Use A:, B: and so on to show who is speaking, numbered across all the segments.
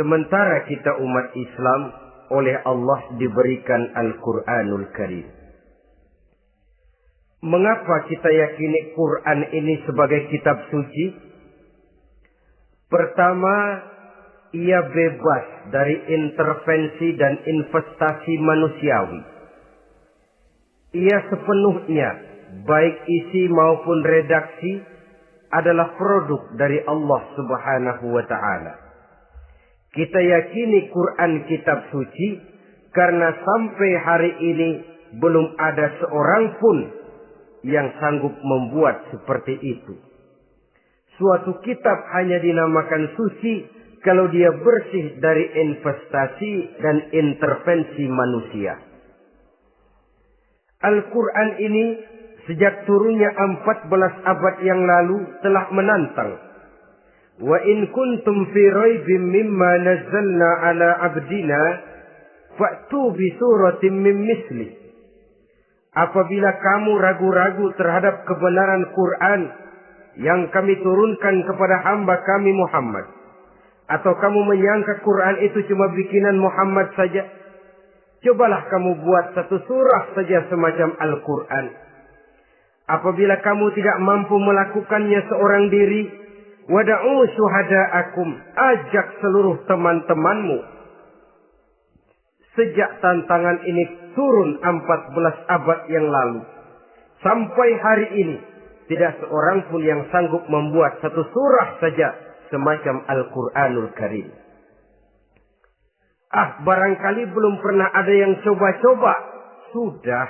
A: Sementara kita umat Islam oleh Allah diberikan Al-Quranul Karim. Mengapa kita yakini Quran ini sebagai kitab suci? Pertama, ia bebas dari intervensi dan investasi manusiawi. Ia sepenuhnya, baik isi maupun redaksi, adalah produk dari Allah Subhanahu wa Ta'ala. Kita yakini Quran kitab suci karena sampai hari ini belum ada seorang pun yang sanggup membuat seperti itu. Suatu kitab hanya dinamakan suci kalau dia bersih dari investasi dan intervensi manusia. Al-Quran ini sejak turunnya 14 abad yang lalu telah menantang. Wa in kuntum fi raibin mimma nazzalna ala abdina fa'tu bi suratin min misli. Apabila kamu ragu-ragu terhadap kebenaran Quran yang kami turunkan kepada hamba kami Muhammad, atau kamu menyangka Quran itu cuma bikinan Muhammad saja, cobalah kamu buat satu surah saja semacam Al-Quran. Apabila kamu tidak mampu melakukannya seorang diri, wada'u syuhada'akum, ajak seluruh teman-temanmu. Sejak tantangan ini turun 14 abad yang lalu, sampai hari ini, tidak seorang pun yang sanggup membuat satu surah saja semacam Al-Quranul Karim. Barangkali belum pernah ada yang coba-coba. Sudah.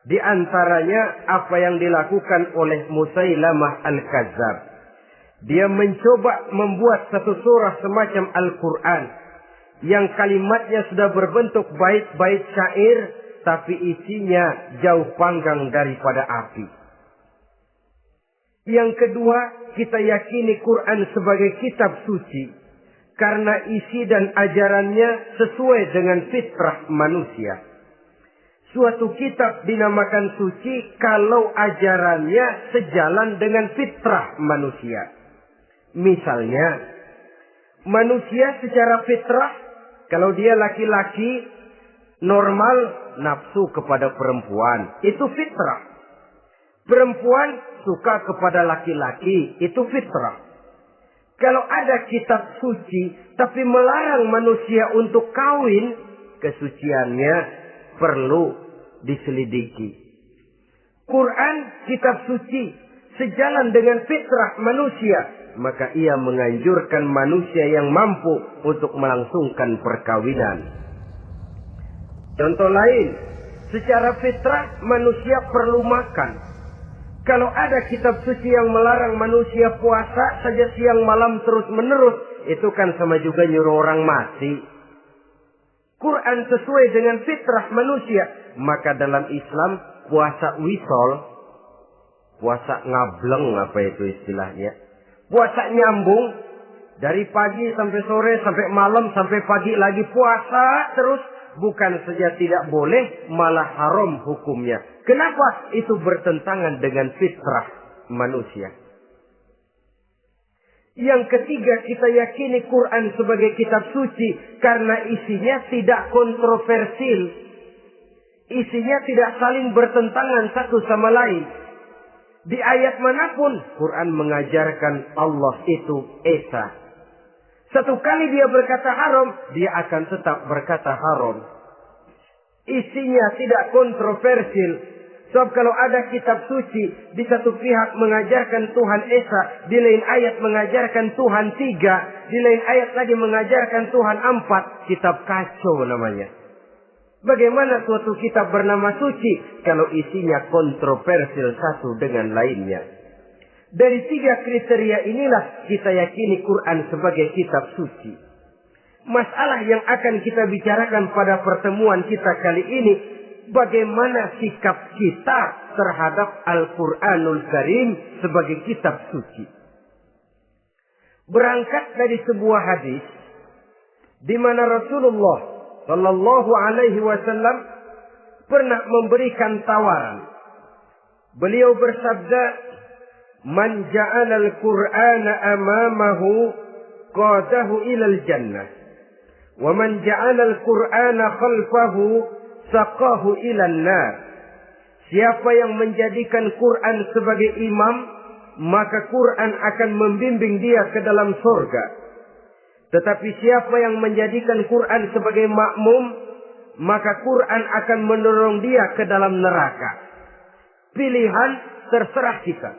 A: Di antaranya apa yang dilakukan oleh Musailamah Al-Kazzab. Dia mencoba membuat satu surah semacam Al-Quran yang kalimatnya sudah berbentuk bait-bait syair, tapi isinya jauh panggang daripada api. Yang kedua, kita yakini Quran sebagai kitab suci karena isi dan ajarannya sesuai dengan fitrah manusia. Suatu kitab dinamakan suci kalau ajarannya sejalan dengan fitrah manusia. Misalnya, manusia secara fitrah, kalau dia laki-laki, normal nafsu kepada perempuan. Itu fitrah. Perempuan suka kepada laki-laki. Itu fitrah. Kalau ada kitab suci, tapi melarang manusia untuk kawin, kesuciannya perlu diselidiki. Quran, kitab suci, sejalan dengan fitrah manusia, maka ia menganjurkan manusia yang mampu untuk melangsungkan perkawinan. Contoh lain, secara fitrah manusia perlu makan. Kalau ada kitab suci yang melarang manusia puasa saja siang malam terus menerus, itu kan sama juga nyuruh orang mati. Quran sesuai dengan fitrah manusia, maka dalam Islam puasa wisol, puasa ngableng, apa itu istilahnya, puasa nyambung dari pagi sampai sore sampai malam sampai pagi lagi puasa terus, bukan saja tidak boleh, malah haram hukumnya. Kenapa? Itu bertentangan dengan fitrah manusia. Yang ketiga, kita yakini Quran sebagai kitab suci karena isinya tidak kontroversial. Isinya tidak saling bertentangan satu sama lain. Di ayat manapun Quran mengajarkan Allah itu esa. Satu kali dia berkata haram, dia akan tetap berkata haram. Isinya tidak kontroversial. Sebab kalau ada kitab suci, di satu pihak mengajarkan Tuhan Esa, di lain ayat mengajarkan Tuhan 3, di lain ayat lagi mengajarkan Tuhan 4, kitab kacau namanya. Bagaimana suatu kitab bernama suci kalau isinya kontroversial satu dengan lainnya? Dari 3 kriteria inilah kita yakini Quran sebagai kitab suci. Masalah yang akan kita bicarakan pada pertemuan kita kali ini, bagaimana sikap kita terhadap Al-Quranul Karim sebagai kitab suci. Berangkat dari sebuah hadis di mana Rasulullah Sallallahu Alaihi Wasallam pernah memberikan tawaran. Beliau bersabda, "Man ja'ala al-Qur'ana amamahu qadahu ilal jannah, Wa man ja'ala al-Qur'ana khalfahu saqahu ilan nar. Siapa yang menjadikan Quran sebagai imam, maka Quran akan membimbing dia ke dalam surga. Tetapi siapa yang menjadikan Quran sebagai makmum, maka Quran akan mendorong dia ke dalam neraka. Pilihan terserah kita.